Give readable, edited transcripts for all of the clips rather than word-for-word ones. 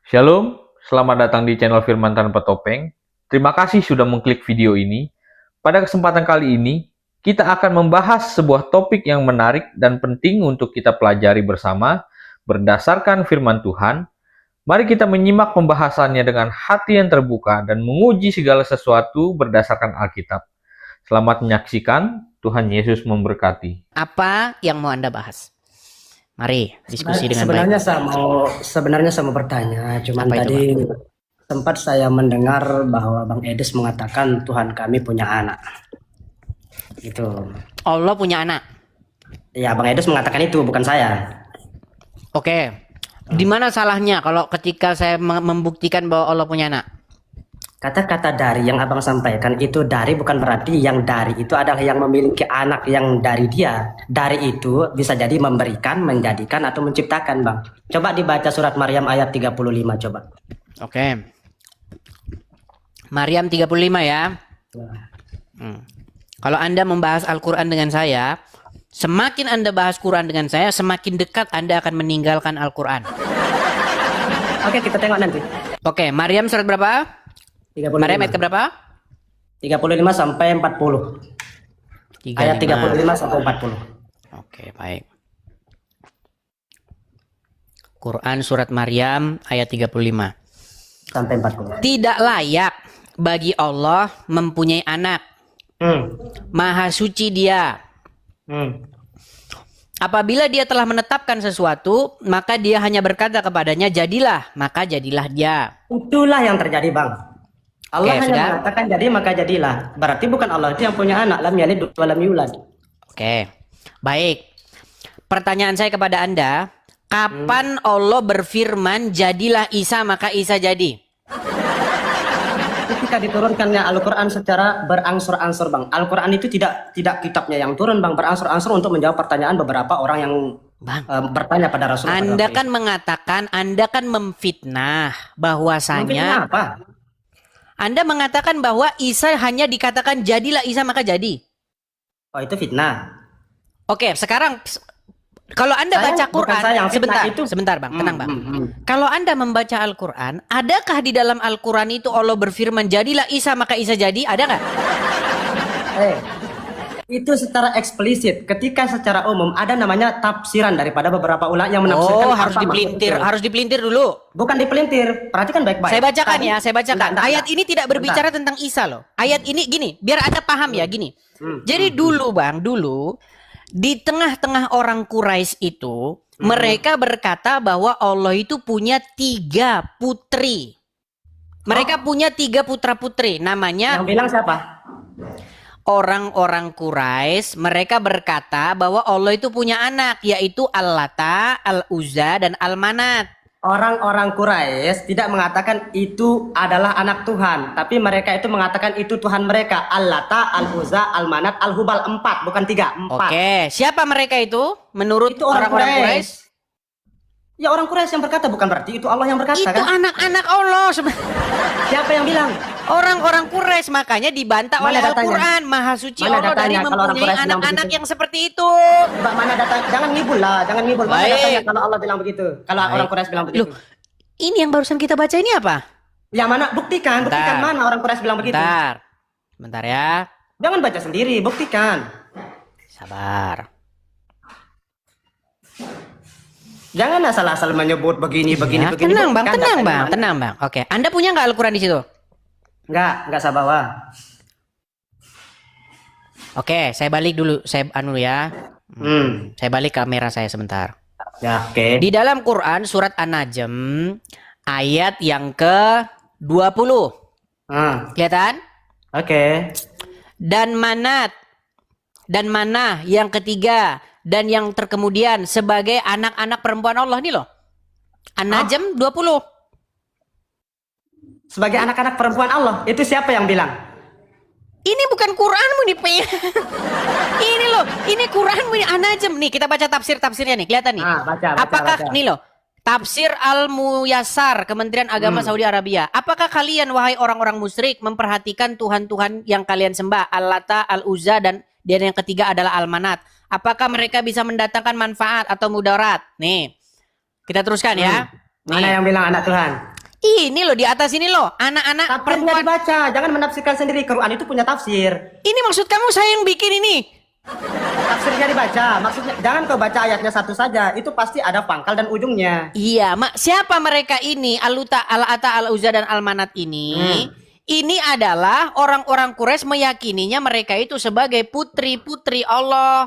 Shalom, selamat datang di channel Firman Tanpa Topeng. Terima kasih sudah mengklik video ini. Pada kesempatan kali ini, kita akan membahas sebuah topik yang menarik dan penting untuk kita pelajari bersama berdasarkan firman Tuhan. Mari kita menyimak pembahasannya dengan hati yang terbuka dan menguji segala sesuatu berdasarkan Alkitab. Selamat menyaksikan, Tuhan Yesus memberkati. Apa yang mau Anda bahas? Mari diskusi dengan Sebenarnya baik. saya mau bertanya, cuman Apa itu, tadi sempat saya mendengar bahwa Bang Edis mengatakan Tuhan kami punya anak. Itu. Allah punya anak. Ya, Bang Edis mengatakan itu, bukan saya. Oke. Di mana salahnya kalau ketika saya membuktikan bahwa Allah punya anak? Kata-kata dari yang Abang sampaikan itu dari bukan berarti yang dari itu adalah yang memiliki anak yang dari dia. Dari itu bisa jadi memberikan, menjadikan atau menciptakan, Bang. Coba dibaca surat Maryam ayat 35 coba. Oke. Maryam 35 ya. Kalau Anda membahas Al-Quran dengan saya, semakin Anda bahas Quran dengan saya, semakin dekat Anda akan meninggalkan Al-Quran. Oke, kita tengok nanti. Oke, Maryam surat berapa? 35. Maryam ayat keberapa? 35 sampai 40. Ayat 35 sampai 40. Oke, baik. Quran surat Maryam ayat 35. Sampai 40. Tidak layak bagi Allah mempunyai anak. Maha suci Dia. Apabila Dia telah menetapkan sesuatu, maka Dia hanya berkata kepadanya, jadilah, maka jadilah Dia. Itulah yang terjadi, Bang. Allah hanya sudah. mengatakan jadi maka jadilah. Berarti bukan Allah itu yang punya anak. Lam yalid wa lam yulad. Oke, baik. Pertanyaan saya kepada Anda, kapan Allah berfirman, jadilah Isa, maka Isa jadi? Ketika diturunkannya Al-Quran secara berangsur-angsur, Bang. Al-Quran itu tidak kitabnya yang turun, Bang. Berangsur-angsur untuk menjawab pertanyaan beberapa orang yang Bang, bertanya pada Rasul. Anda kan mengatakan, Anda kan memfitnah bahwasanya Memfitnah apa? Anda mengatakan bahwa Isa hanya dikatakan jadilah Isa maka jadi. Oh, itu fitnah. Oke, sekarang kalau Anda baca Quran, sebentar Bang, tenang Bang. Kalau Anda membaca Al-Quran, adakah di dalam Al-Quran itu Allah berfirman jadilah Isa maka Isa jadi? Ada nggak? Itu secara eksplisit. Ketika secara umum ada namanya tafsiran daripada beberapa ulama yang menafsirkan. Oh, harus dipelintir dulu. Bukan dipelintir. Perhatikan baik-baik. Saya bacakan ya, saya bacakan. Ayat ini tidak berbicara tentang Isa loh. Ayat ini gini, biar Anda paham ya gini. Jadi dulu Bang, di tengah-tengah orang Quraisy itu, mereka berkata bahwa Allah itu punya 3 putri. Mereka punya 3 putra-putri. Namanya. Yang bilang siapa? Orang-orang Quraisy, mereka berkata bahwa Allah itu punya anak, yaitu Al-Lata, Al-Uzza, dan Al-Manat. Orang-orang Quraisy tidak mengatakan itu adalah anak Tuhan, tapi mereka itu mengatakan itu Tuhan mereka. Al-Lata, Al-Uzza, Al-Manat, Al-Hubal, 4, bukan 3, 4. Oke, siapa mereka itu? Menurut Itu orang-orang Quraisy? Ya, orang Quraisy yang berkata, bukan berarti itu Allah yang berkata. Itu kan? anak-anak Allah. Siapa yang bilang? Orang-orang Quraisy, makanya dibantah oleh Al-Quran. Maha suci Allah dari mempunyai anak-anak yang seperti itu. Coba mana data? Jangan ngibul lah, jangan ngibul. Mana datanya kalau Allah bilang begitu? Kalau orang Quraisy bilang begitu. Loh, ini yang barusan kita baca ini apa? Yang mana? Buktikan mana orang Quraisy bilang begitu. Bentar ya. Jangan baca sendiri, buktikan. Sabar. Jangan asal-asal menyebut begini. Tenang bang. Oke, Anda punya nggak Al-Quran di situ? Enggak saya bawa. Oke, saya balik dulu, saya ya. Saya balik kamera saya sebentar. Ya, oke. Di dalam Quran surat An-Najm ayat yang ke-20. Kelihatan? Oke. Dan mana yang ketiga dan yang terkemudian sebagai anak-anak perempuan Allah nih loh. An-Najm 20. Sebagai anak-anak perempuan Allah, itu siapa yang bilang? Ini bukan Quranmu nih, ini loh, ini Quranmu nih An-Najm. Nih kita baca tafsirnya nih, kelihatan nih. Apakah nih loh, Tafsir Al-Muyassar, Kementerian Agama Saudi Arabia. Apakah kalian wahai orang-orang musyrik memperhatikan Tuhan-Tuhan yang kalian sembah, Al-Lata, Al-Uzza, dan yang ketiga adalah Al-Manat? Apakah mereka bisa mendatangkan manfaat atau mudarat? Nih, kita teruskan ya. Mana yang bilang anak Tuhan? Ini loh di atas ini loh, anak-anak Tafsirnya perempuan. dibaca, jangan menafsirkan sendiri. Quran itu punya tafsir. Ini maksud kamu saya yang bikin ini? Tafsirnya dibaca, maksudnya jangan kau baca ayatnya satu saja. Itu pasti ada pangkal dan ujungnya. Iya, Mak. Siapa mereka ini? Al-Uta, Al-Ata, Al-Uzza dan Al-Manat ini? Ini adalah orang-orang Quraisy meyakininya mereka itu sebagai putri-putri Allah.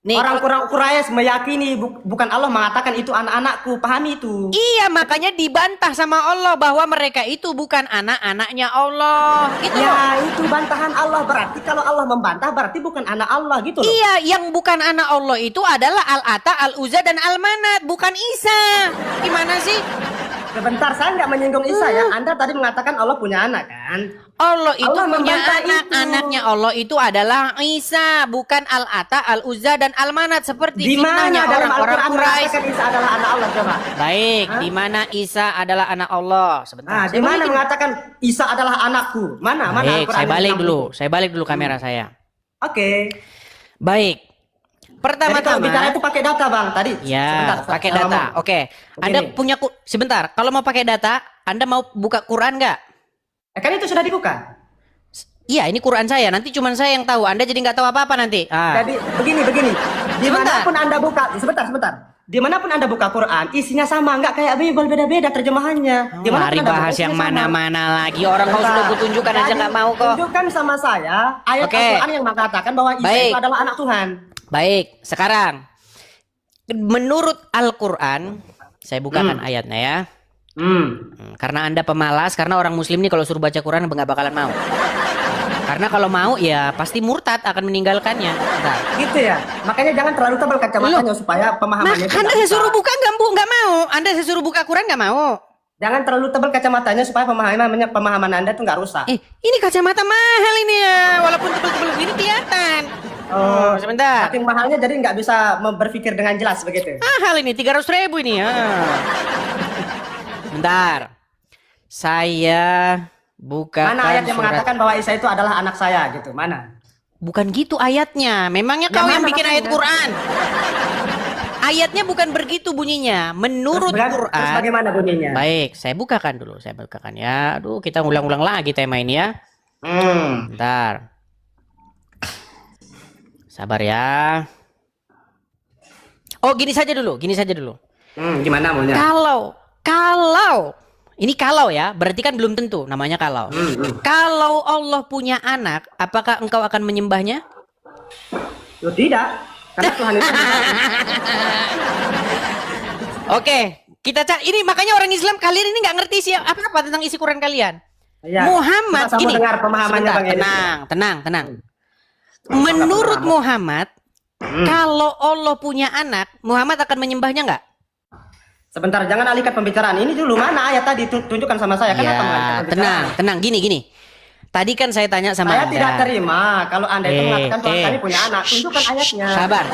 Nih, Orang-orang Quraisy meyakini bukan Allah mengatakan itu anak-anakku, pahami itu. iya, makanya dibantah sama Allah bahwa mereka itu bukan anak-anaknya Allah. Gitu loh. Ya, itu bantahan Allah. Berarti kalau Allah membantah berarti bukan anak Allah gitu loh. Iya, yang bukan anak Allah itu adalah Al-Ata, Al-Uzza dan Al-Manat, bukan Isa. Gimana sih? Sebentar, saya nggak menyinggung Isa ya. Anda tadi mengatakan Allah punya anak kan? Allah itu Allah punya membantah anak. itu. Anaknya Allah itu adalah Isa, bukan Al-Ata, Al-Uzza dan Al-Manat seperti Di mana fitnahnya dalam orang-orang Al-Quran Quraisy. mengatakan Isa adalah anak Allah coba? Baik, di mana Isa adalah anak Allah? Sebentar. Nah, saya di mana balikin. mengatakan Isa adalah anakku? Mana? Mana Baik, Al-Quran saya yang balik bilang dulu. itu? Saya balik dulu kamera saya. Oke. Baik. Jadi kalau Pertama-tama bicara itu pakai data bang tadi. ya, Sebentar, pakai saya data. ngomong. Oke. Anda Begini. punya sebentar. Kalau mau pakai data, Anda mau buka Quran nggak? Kan itu sudah dibuka. Iya, ini Quran saya. Nanti cuma saya yang tahu. Anda jadi nggak tahu apa-apa nanti. Ah. Jadi begini. Dimanapun Anda buka, sebentar. Dimanapun Anda buka Quran, isinya sama, nggak kayak Bible beda-beda terjemahannya. Dimanapun Mari Anda buka, bahas isinya yang sama. mana-mana lagi. Orang kau Sebentar. sudah kutunjukkan aja Jadi, nggak mau kok. tunjukkan sama saya ayat Oke. Al-Quran yang mengatakan bahwa Isa Baik. itu adalah anak Tuhan. Baik, sekarang menurut Al-Quran, saya bukakan ayatnya ya. Karena Anda pemalas, karena orang Muslim nih kalau suruh baca Quran nggak bakalan mau. Karena kalau mau ya pasti murtad akan meninggalkannya. Bentar. Gitu ya. Makanya jangan terlalu tebal kacamatanya supaya pemahamannya itu Anda nggak saya suruh rusak. buka nggak mau. Anda saya suruh buka Quran nggak mau. Jangan terlalu tebal kacamatanya supaya pemahaman Anda itu nggak rusak. Ini kacamata mahal ini ya, walaupun tebel-tebel begini kelihatan. Oh, Sebentar. saking mahalnya jadi nggak bisa berpikir dengan jelas begitu. Mahal ini 300.000 ini ya. Bentar. Saya bukakan Mana ayat yang surat. mengatakan bahwa Isa itu adalah anak saya gitu? Mana? Bukan gitu ayatnya. Memangnya Ya, kau yang mana bikin ayat maksudnya? Quran? Ayatnya bukan begitu bunyinya. Menurut Terus Quran. bagaimana bunyinya? Baik, saya bukakan dulu. Saya bukakan ya. Aduh, kita ulang-ulang lagi tema ini ya. Bentar. Sabar ya. Oh, gini saja dulu. Gimana maunya? Kalau ini kalau ya, berarti kan belum tentu namanya kalau. Kalau Allah punya anak, apakah engkau akan menyembahnya? Loh, tidak. Karena Tuhan itu Oke, kita ini makanya orang Islam kalian ini nggak ngerti sih apa tentang isi Quran kalian. Ya, Muhammad sama-sama gini. dengar pemahamannya Sebentar, Bang Edi. tenang. Menurut Muhammad, kalau Allah punya anak, Muhammad akan menyembahnya nggak? Sebentar, jangan alihkan pembicaraan. Ini dulu mana ayat tadi tunjukkan sama saya. Kenapa mengalihkan Ya, pembicaraan? tenang. Gini. Tadi kan saya tanya sama Saya Anda. tidak terima kalau Anda itu mengatakan Tuhan kami punya anak. Tunjukkan ayatnya. Sabar.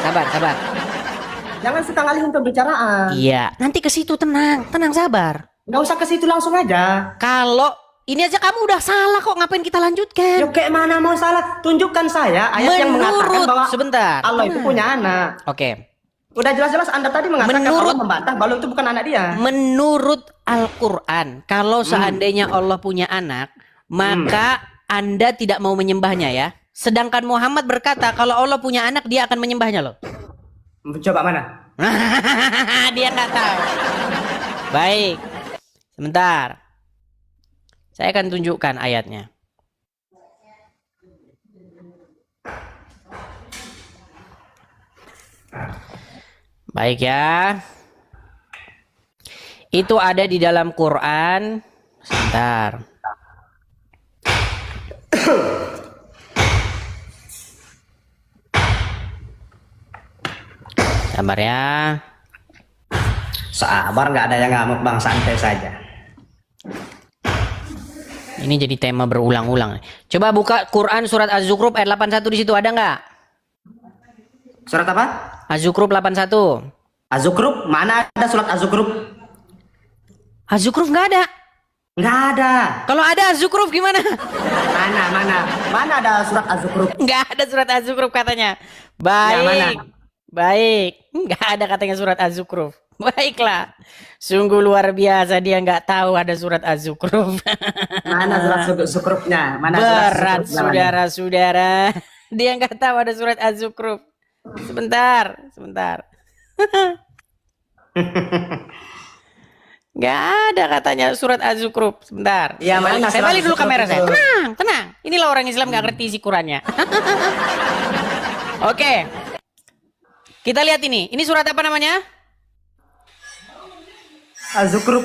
Jangan suka ngalihin pembicaraan. Iya, nanti ke situ tenang, sabar. Nggak usah ke situ langsung aja. Kalau ini aja kamu udah salah kok, ngapain kita lanjutkan? Yo, kayak mana mau salah? Tunjukkan saya ayat yang mengatakan bahwa sebentar. Allah itu punya anak. Oke. Udah jelas-jelas Anda tadi mengatakan Allah membantah bahwa itu bukan anak dia. Menurut Al-Quran, kalau seandainya Allah punya anak, maka Anda tidak mau menyembahnya ya. Sedangkan Muhammad berkata kalau Allah punya anak, dia akan menyembahnya loh. Coba mana? Dia nggak tahu. Baik, sebentar. Saya akan tunjukkan ayatnya. Baik ya. Itu ada di dalam Quran. Sebentar. Sabar ya. Sabar, nggak ada yang ngamuk bang, santai saja. Ini jadi tema berulang-ulang. Coba buka Quran surat Az-Zukhruf ayat 81 di situ ada nggak? Surat apa? Az-Zukhruf 81. Az-Zukhruf? Mana ada surat Az-Zukhruf? Az-Zukhruf nggak ada. Nggak ada. Kalau ada Az-Zukhruf gimana? Mana ada surat Az-Zukhruf? Nggak ada surat Az-Zukhruf katanya. Baik. Ya, mana? Baik. Nggak ada katanya surat Az-Zukhruf. Baiklah. Sungguh luar biasa, dia nggak tahu ada surat Az-Zukhruf. Mana surat Zukhrufnya? Mana Berat, saudara-saudara. Dia nggak tahu ada surat Az-Zukhruf. Sebentar. Nggak ada katanya surat Az-Zukhruf. Sebentar. Ya, mana saya balik dulu kamera saya. itu? Tenang. Inilah orang Islam nggak ngerti isi Qurannya. Oke. Kita lihat ini. Ini surat apa namanya? Az-Zukhruf.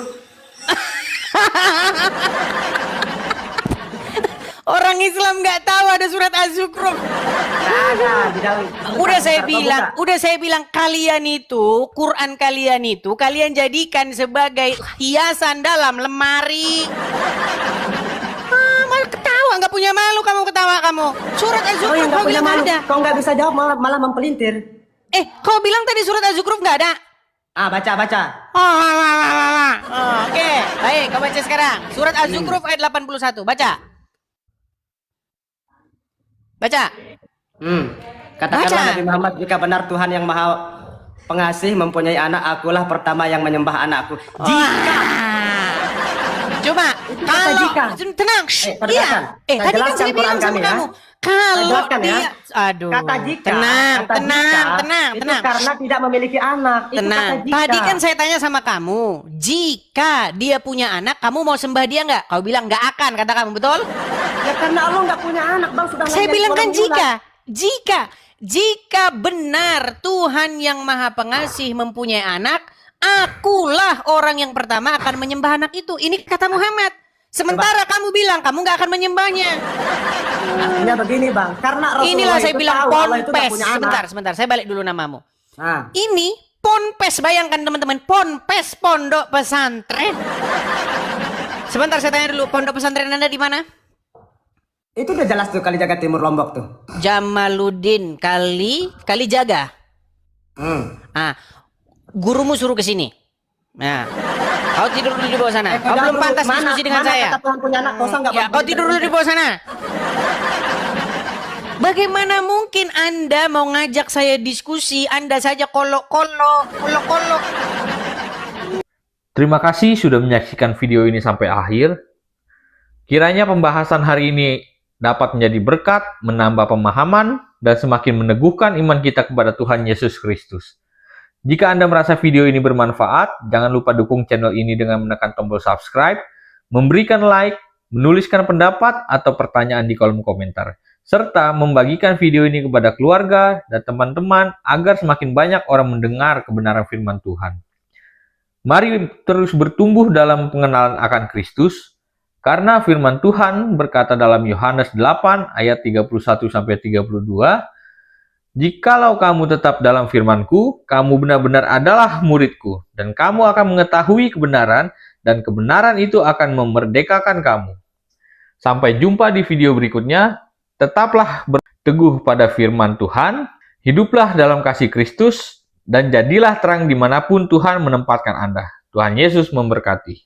Orang Islam nggak tahu ada surat Az-Zukhruf. Udah saya bilang kalian itu, Quran kalian itu, kalian jadikan sebagai hiasan dalam lemari. Malah ketawa, nggak punya malu kamu ketawa kamu. Surat Az-Zukhruf kau bilang nggak ada. Kau nggak bisa jawab, malah mempelintir. Kau bilang tadi surat Az-Zukhruf nggak ada. Baca. Oke, baik, kau baca sekarang. Surat Az-Zukhruf ayat 81, baca. Katakanlah Nabi Muhammad, jika benar Tuhan yang Maha Pengasih mempunyai anak, akulah pertama yang menyembah anakku. Jika. Coba, kalau tenang. Iya. Tadi kan saya bilang sama kamu. Kalau dia, aduh. Kata jika. Tenang. Karena tidak memiliki anak. Tenang. Tadi kan saya tanya sama kamu, jika dia punya anak, kamu mau sembah dia nggak? Kau bilang nggak akan, kata kamu, betul? Ya karena Allah nggak punya anak, bang. Saya bilang kan jika benar Tuhan yang Maha Pengasih mempunyai anak, akulah orang yang pertama akan menyembah anak itu. Ini kata Muhammad. Sementara kamu bilang kamu nggak akan menyembahnya. Artinya begini, bang. Karena Rasulullah inilah saya bilang ponpes. Sebentar. Saya balik dulu namamu. Ini ponpes. Bayangkan teman-teman, ponpes, pondok pesantren. Sebentar, saya tanya dulu, pondok pesantren Anda di mana? Itu udah jelas tuh, Kalijaga Timur Lombok tuh. Jamaluddin Kalijaga. Gurumu suruh ke sini. Nah, kau tidur dulu di bawah sana. Kau belum pantas diskusi dengan saya. Kau tidur dulu di bawah sana. Bagaimana mungkin Anda mau ngajak saya diskusi, Anda saja kolok-kolok. Terima kasih sudah menyaksikan video ini sampai akhir. Kiranya pembahasan hari ini dapat menjadi berkat, menambah pemahaman, dan semakin meneguhkan iman kita kepada Tuhan Yesus Kristus. Jika Anda merasa video ini bermanfaat, jangan lupa dukung channel ini dengan menekan tombol subscribe, memberikan like, menuliskan pendapat atau pertanyaan di kolom komentar, serta membagikan video ini kepada keluarga dan teman-teman agar semakin banyak orang mendengar kebenaran firman Tuhan. Mari terus bertumbuh dalam pengenalan akan Kristus, karena firman Tuhan berkata dalam Yohanes 8 ayat 31-32, "Jikalau kamu tetap dalam firman-Ku, kamu benar-benar adalah murid-Ku, dan kamu akan mengetahui kebenaran, dan kebenaran itu akan memerdekakan kamu." Sampai jumpa di video berikutnya. Tetaplah berteguh pada firman Tuhan, hiduplah dalam kasih Kristus, dan jadilah terang dimanapun Tuhan menempatkan Anda. Tuhan Yesus memberkati.